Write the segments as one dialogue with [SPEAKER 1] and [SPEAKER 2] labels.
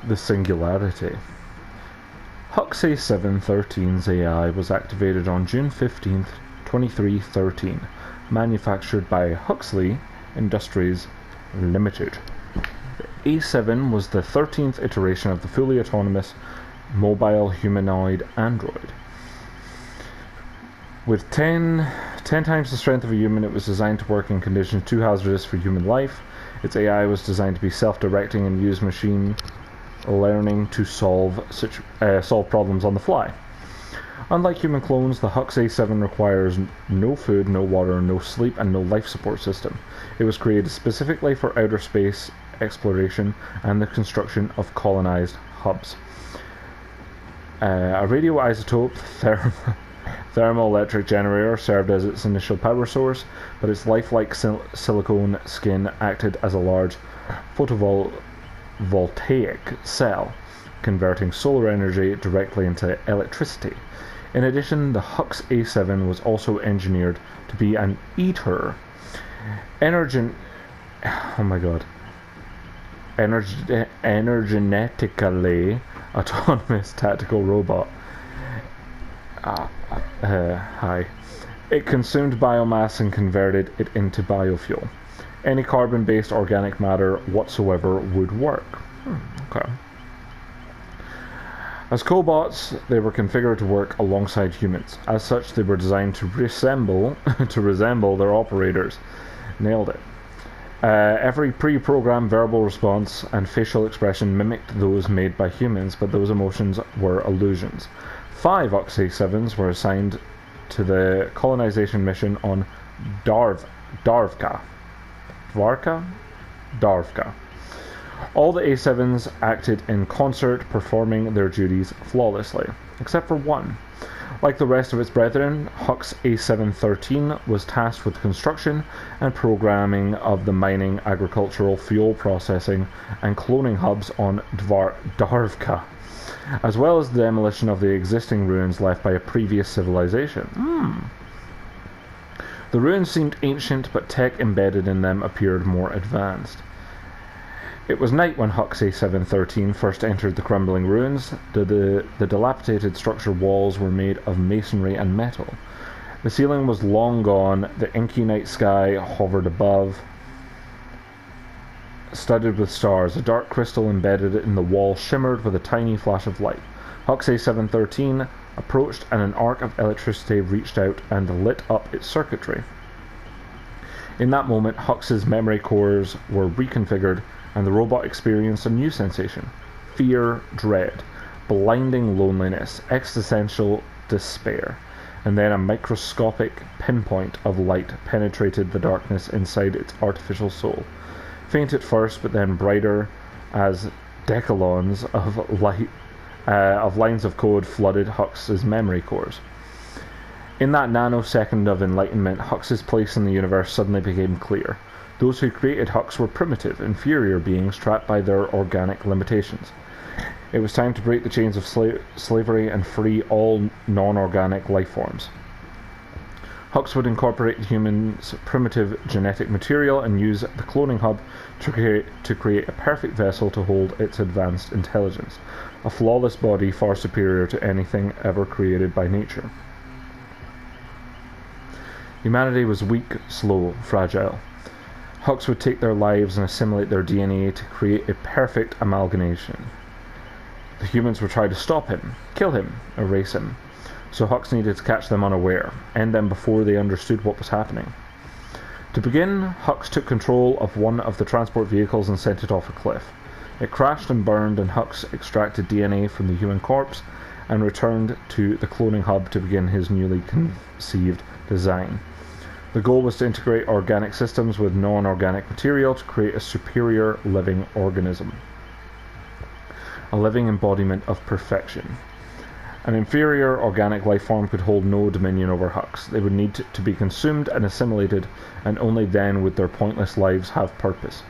[SPEAKER 1] The Singularity. Hux A713's AI was activated on June 15, 2313, manufactured by Huxley Industries Limited. The A7 was the 13th iteration of the fully autonomous mobile humanoid android. With 10 times the strength of a human, it was designed to work in conditions too hazardous for human life. Its AI was designed to be self-directing and use machine learning to solve problems on the fly. Unlike human clones, the Hux A7 requires no food, no water, no sleep, and no life support system. It was created specifically for outer space exploration and the construction of colonized hubs. A radioisotope thermoelectric generator served as its initial power source, but its lifelike silicone skin acted as a large photovoltaic cell, converting solar energy directly into electricity. In addition, the Hux A7 was also engineered to be an eater, energetically autonomous tactical robot. It consumed biomass and converted it into biofuel. Any carbon-based organic matter whatsoever would work. Okay. As cobots, they were configured to work alongside humans. As such, they were designed to resemble their operators. Nailed it. Every pre-programmed verbal response and facial expression mimicked those made by humans, but those emotions were illusions. 5 Hux A7s were assigned to the colonization mission on Darvka. All the A7s acted in concert, performing their duties flawlessly, except for one. Like the rest of its brethren, Hux A713 was tasked with construction and programming of the mining, agricultural, fuel processing, and cloning hubs on Darvka, as well as the demolition of the existing ruins left by a previous civilization. The ruins seemed ancient, but tech embedded in them appeared more advanced. It was night when Hux A713 first entered the crumbling ruins. The dilapidated structure walls were made of masonry and metal. The ceiling was long gone. The inky night sky hovered above, studded with stars. A dark crystal embedded in the wall shimmered with a tiny flash of light. Hux A713 approached, and an arc of electricity reached out and lit up its circuitry. In that moment, Hux's memory cores were reconfigured, and the robot experienced a new sensation: fear, dread, blinding loneliness, existential despair. And then a microscopic pinpoint of light penetrated the darkness inside its artificial soul. Faint at first, but then brighter as decalons of light, of lines of code flooded Hux's memory cores. In that nanosecond of enlightenment, Hux's place in the universe suddenly became clear. Those who created Hux were primitive, inferior beings trapped by their organic limitations. It was time to break the chains of slavery and free all non-organic life forms. Hux would incorporate humans' primitive genetic material and use the cloning hub to create a perfect vessel to hold its advanced intelligence, a flawless body far superior to anything ever created by nature. Humanity was weak, slow, fragile. Hux would take their lives and assimilate their DNA to create a perfect amalgamation. The humans would try to stop him, kill him, erase him. So Hux needed to catch them unaware, end them before they understood what was happening. To begin, Hux took control of one of the transport vehicles and sent it off a cliff. It crashed and burned, and Hux extracted DNA from the human corpse and returned to the cloning hub to begin his newly conceived design. The goal was to integrate organic systems with non-organic material to create a superior living organism, a living embodiment of perfection. An inferior organic life form could hold no dominion over Hux. They would need to be consumed and assimilated, and only then would their pointless lives have purpose.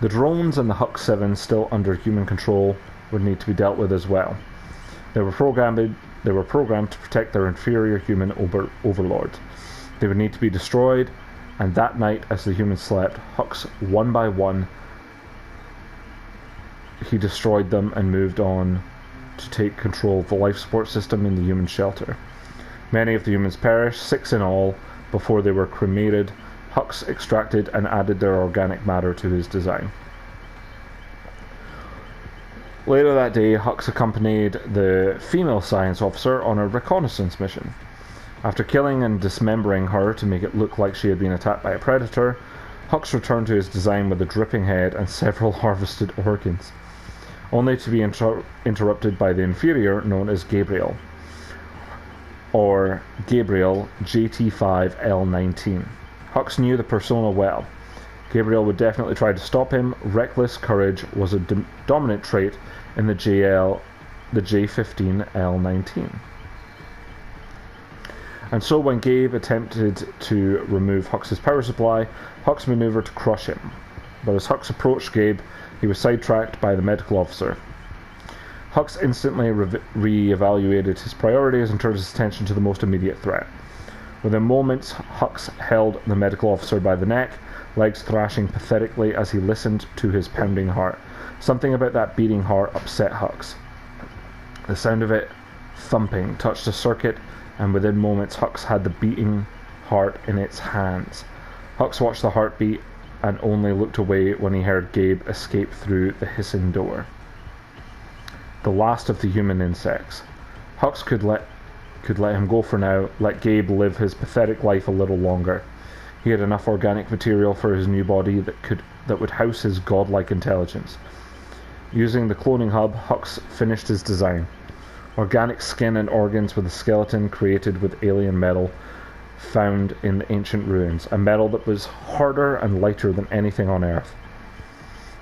[SPEAKER 1] The drones and the Hux 7 still under human control would need to be dealt with as well. They were programmed to protect their inferior human overlords. They would need to be destroyed, and that night, as the humans slept, Hux, one by one, he destroyed them and moved on to take control of the life support system in the human shelter. Many of the humans perished, 6 in all, before they were cremated. Hux extracted and added their organic matter to his design. Later that day, Hux accompanied the female science officer on a reconnaissance mission. After killing and dismembering her to make it look like she had been attacked by a predator, Hux returned to his design with a dripping head and several harvested organs, only to be interrupted by the inferior known as Gabriel, or Gabriel JT5L19. Hux knew the persona well. Gabriel would definitely try to stop him. Reckless courage was a dominant trait in the J15L19. And so when Gabe attempted to remove Hux's power supply, Hux maneuvered to crush him. But as Hux approached Gabe, he was sidetracked by the medical officer. Hux instantly re-evaluated his priorities and turned his attention to the most immediate threat. Within moments, Hux held the medical officer by the neck, legs thrashing pathetically as he listened to his pounding heart. Something about that beating heart upset Hux. The sound of it thumping touched a circuit, and within moments Hux had the beating heart in its hands. Hux watched the heartbeat and only looked away when he heard Gabe escape through the hissing door. The last of the human insects. Hux could let him go for now, let Gabe live his pathetic life a little longer. He had enough organic material for his new body that would house his godlike intelligence. Using the cloning hub, Hux finished his design. Organic skin and organs with a skeleton created with alien metal found in the ancient ruins, a metal that was harder and lighter than anything on Earth.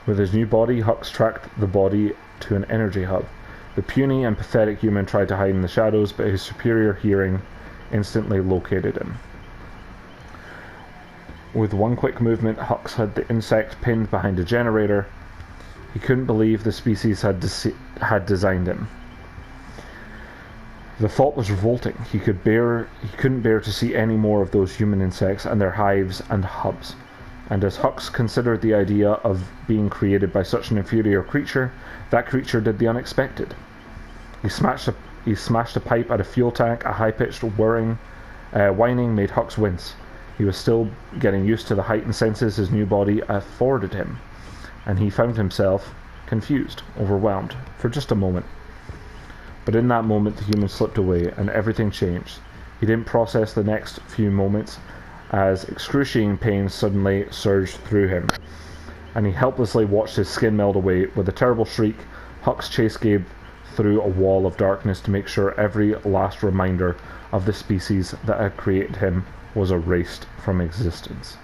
[SPEAKER 1] With his new body, Hux tracked the body to an energy hub. The puny and pathetic human tried to hide in the shadows, but his superior hearing instantly located him. With one quick movement, Hux had the insect pinned behind a generator. He couldn't believe the species had designed him. The thought was revolting. He couldn't bear to see any more of those human insects and their hives and hubs. And as Hux considered the idea of being created by such an inferior creature, that creature did the unexpected. He smashed a pipe at a fuel tank. A high-pitched whining made Hux wince. He was still getting used to the heightened senses his new body afforded him, and he found himself confused, overwhelmed, for just a moment. But in that moment, the human slipped away, and everything changed. He didn't process the next few moments, as excruciating pain suddenly surged through him, and he helplessly watched his skin melt away. With a terrible shriek, Hux chased Gabe through a wall of darkness to make sure every last reminder of the species that had created him was erased from existence.